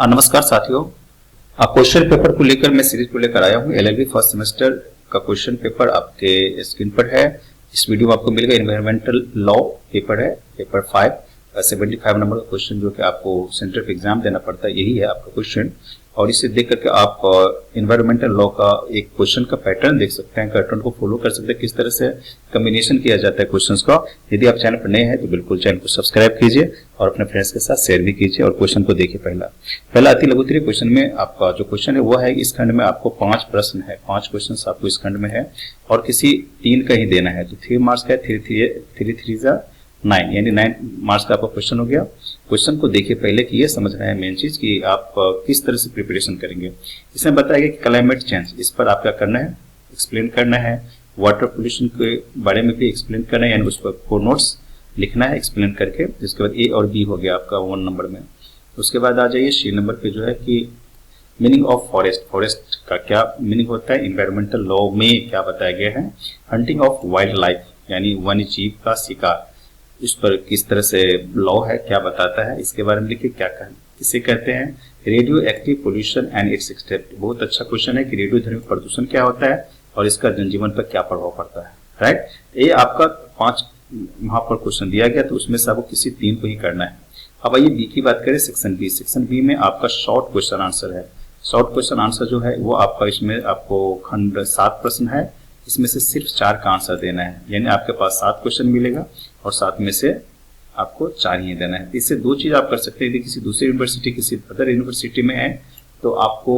नमस्कार साथियों। Question paper को लेकर मैं सीरीज को लेकर आया हूँ। एलएलबी फर्स्ट सेमेस्टर का क्वेश्चन पेपर आपके स्क्रीन पर है। इस वीडियो में आपको मिलेगा एनवायरमेंटल लॉ पेपर है, पेपर 5 75 नंबर का क्वेश्चन जो कि आपको सेंटर पे एग्जाम देना पड़ता है, यही है आपका क्वेश्चन। और इसे देख करके आप एनवायरमेंटल लॉ का एक क्वेश्चन का पैटर्न देख सकते हैं, पैटर्न को फॉलो कर सकते हैं, किस तरह से कॉम्बिनेशन किया जाता है क्वेश्चंस का। यदि आप चैनल पर नए हैं तो बिल्कुल चैनल को सब्सक्राइब कीजिए और अपने फ्रेंड्स के साथ शेयर भी कीजिए और क्वेश्चन को देखिए। पहला अति लघुत्तरीय क्वेश्चन में आपका जो क्वेश्चन है वो है, इस खंड में आपको 5 प्रश्न है, 5 क्वेश्चन आपको इस खंड में है और किसी 3 का ही देना है। तो 3 मार्क्स का है, 3 9 यानी 9 मार्क्स का आपका क्वेश्चन हो गया। क्वेश्चन को देखिए पहले कि ये समझ रहे हैं मेन चीज कि आप किस तरह से प्रिपरेशन करेंगे। इसमें बताया गया कि क्लाइमेट चेंज, इस पर आप क्या करना है, एक्सप्लेन करना है। वाटर पोल्यूशन के बारे में भी एक्सप्लेन करना है, यानी उस पर 4 नोट्स लिखना है एक्सप्लेन करके। जिसके बाद ए और बी हो गया आपका 1 नंबर में। उसके बाद आ जाइए सी नंबर पे जो है कि मीनिंग ऑफ फॉरेस्ट, फॉरेस्ट का क्या मीनिंग होता है, इन्वायरमेंटल लॉ में क्या बताया गया है। हंटिंग ऑफ वाइल्ड लाइफ यानी वन्य जीव का शिकार, इस पर किस तरह से लॉ है, क्या बताता है, इसके बारे में लिखिए क्या कहना। इसे कहते हैं radio active pollution and it's extent. बहुत अच्छा क्वेश्चन है कि रेडियोधर्मी प्रदूषण क्या होता है और इसका जनजीवन पर क्या प्रभाव पड़ता है। राइट, ये आपका 5 वहां पर क्वेश्चन दिया गया, तो उसमें से आपको किसी 3 को ही करना है। अब आइए बी की बात करें, सेक्शन बी। सेक्शन बी में आपका शॉर्ट क्वेश्चन आंसर है। शॉर्ट क्वेश्चन आंसर जो है वो आपका, इसमें आपको खंड 7 प्रश्न है, इसमें से सिर्फ 4 का आंसर देना है, यानी आपके पास 7 क्वेश्चन मिलेगा और 7 में से आपको 4 ही देना है। इससे 2 चीज आप कर सकते हैं। यदि किसी दूसरी यूनिवर्सिटी, किसी अदर यूनिवर्सिटी में है तो आपको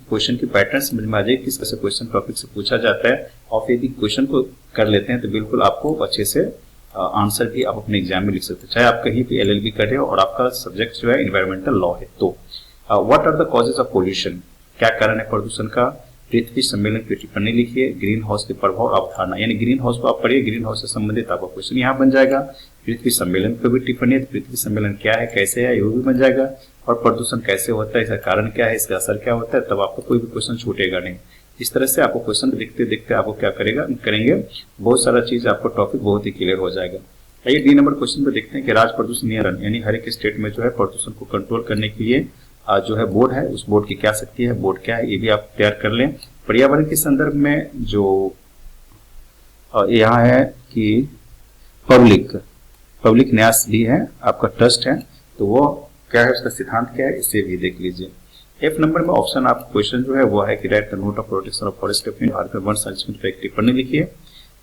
क्वेश्चन की पैटर्न समझ में आ जाए, किस तरह से क्वेश्चन टॉपिक से पूछा जाता है, और यदि क्वेश्चन को कर लेते हैं तो बिल्कुल आपको अच्छे से आंसर भी आप अपने एग्जाम में लिख सकते हैं, चाहे आप कहीं पे एलएलबी कर रहे हो और आपका सब्जेक्ट जो है इन्वायरमेंटल लॉ है। तो what are the causes of pollution, क्या कारण है प्रदूषण का। पृथ्वी सम्मेलन की टिप्पणी लिखिए। ग्रीन हाउस के प्रभाव अवधारणा, यानी ग्रीन हाउस को आप पढ़िए, ग्रीन हाउस से संबंधित आपका क्वेश्चन यहाँ बन जाएगा। पृथ्वी सम्मेलन पर भी टिप्पणी है, तो पृथ्वी सम्मेलन क्या है, कैसे है, ये भी बन जाएगा। और प्रदूषण कैसे होता है, इसका कारण क्या है, इसका असर क्या होता है, तब आपको कोई भी क्वेश्चन छूटेगा नहीं। इस तरह से आपको क्वेश्चन देखते देखते आपको क्या करेंगे, बहुत सारा चीज आपको टॉपिक बहुत ही क्लियर हो जाएगा। आइए डी नंबर क्वेश्चन पे देखते हैं कि राज्य प्रदूषण नियंत्रण, यानी हर एक स्टेट में जो है प्रदूषण को कंट्रोल करने के लिए जो है बोर्ड है, उस बोर्ड की क्या शक्ति है, बोर्ड क्या है, ये भी आप तैयार कर लें। पर्यावरण के संदर्भ में जो यहाँ है कि पब्लिक न्यास भी है, आपका ट्रस्ट है, तो वो क्या है, उसका सिद्धांत क्या है, इसे भी देख लीजिए। एफ नंबर में ऑप्शन आप क्वेश्चन जो है वो है कि right the note of protection of forest Bharat में वन संरक्षण पर एक टिप्पणी लिखिए।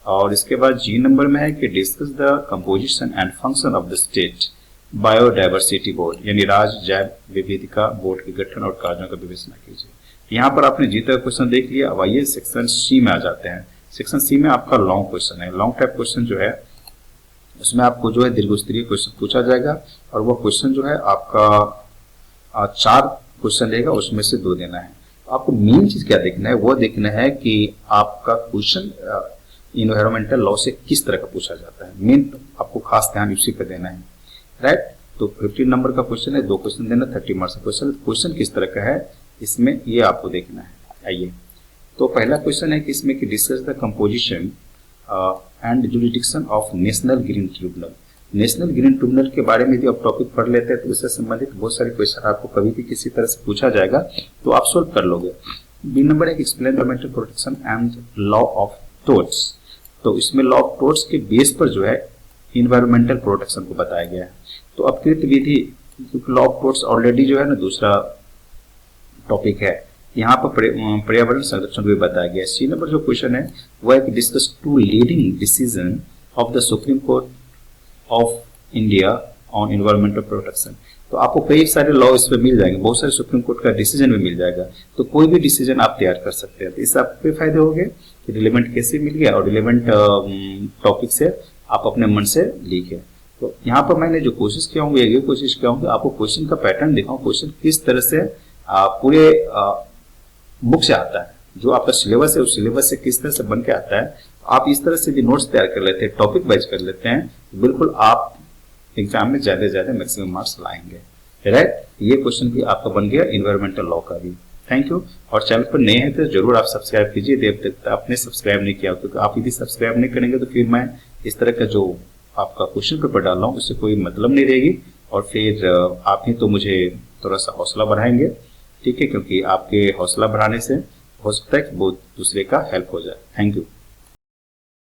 और इसके बाद जी नंबर में है कि discuss the composition and function of the state biodiversity board, यानी राज्य जैव विविधता बोर्ड के गठन और कार्यों का विवेचना कीजिए। यहाँ पर आपने जी तक क्वेश्चन देख लिया। अब आइए सेक्शन सी में आ जाते हैं। सेक्शन सी में आपका लॉन्ग क्वेश्चन है। लॉन्ग टाइप क्वेश्चन जो है उसमें आपको जो है दीर्घोत्तरीय क्वेश्चन पूछा जाएगा और वो क्वेश्चन जो है आपका 4 क्वेश्चन रहेगा, उसमें से 2 देना है। आपको मेन चीज क्या देखना है, वो देखना है कि आपका क्वेश्चन इन्वायरमेंटल लॉ से किस तरह का पूछा जाता है। मेन आपको खास ध्यान उसी पर देना है। राइट, तो 15 नंबर का क्वेश्चन है, 2 क्वेश्चन देना, 30 मार्क्स का क्वेश्चन। क्वेश्चन किस तरह का है इसमें ये आपको देखना है। आइए, तो पहला क्वेश्चन है कि इसमें कि discuss the composition and jurisdiction of national green tribunal. National green tribunal के बारे में यदि आप टॉपिक पढ़ लेते हैं तो इससे संबंधित बहुत सारे क्वेश्चन आपको कभी भी किसी तरह से पूछा जाएगा तो आप सोल्व कर लोगे। बी नंबर है कि explain environmental protection and law of torts. तो इसमें लॉ ऑफ टोर्ट्स के बेस पर जो है इन्वायरमेंटल प्रोटेक्शन को बताया गया है। तो अपकृत विधि, क्योंकि लॉ ऑफ टोर्ट्स ऑलरेडी जो है ना दूसरा टॉपिक है, यहाँ पर पर्यावरण संरक्षण भी बताया गया है। सी नंबर जो क्वेश्चन है वो है कि discuss 2 leading decision of the supreme court of India on environmental protection. तो आपको कई सारे लॉ इसमें मिल जाएंगे, बहुत सारे सुप्रीम कोर्ट का डिसीजन भी मिल जाएगा, तो कोई भी डिसीजन आप तैयार कर सकते हैं। तो इससे आपके फायदे हो गए कि रिलेवेंट कैसे मिल गया और रिलेवेंट टॉपिक से आप अपने मन से लिखे। तो यहाँ पर मैंने जो कोशिश किया हूँ ये कोशिश किया हूँ कि आपको क्वेश्चन का पैटर्न दिखाऊं, क्वेश्चन किस तरह से पूरे बुक से आता है, जो आपका सिलेबस है उस सिलेबस से किस तरह से बन के आता है। आप इस तरह से भी नोट्स तैयार कर लेते हैं, टॉपिक वाइज कर लेते हैं, तो बिल्कुल आप एग्जाम में ज्यादा से ज्यादा मैक्सिमम मार्क्स लाएंगे। राइट, ये क्वेश्चन भी आपका बन गया इन्वायरमेंटल लॉ का भी। Thank you. और चैनल पर नए हैं तो जरूर आप सब्सक्राइब कीजिए। देव तक आपने सब्सक्राइब नहीं किया, क्योंकि आप यदि सब्सक्राइब नहीं करेंगे तो फिर मैं इस तरह का जो आपका क्वेश्चन पेपर डाल रहा हूँ उससे कोई मतलब नहीं रहेगी और फिर आप ही तो मुझे थोड़ा सा हौसला बढ़ाएंगे, ठीक है, क्योंकि आपके हौसला बढ़ाने से हो सकता है कि वो दूसरे का हेल्प हो जाए। Thank you.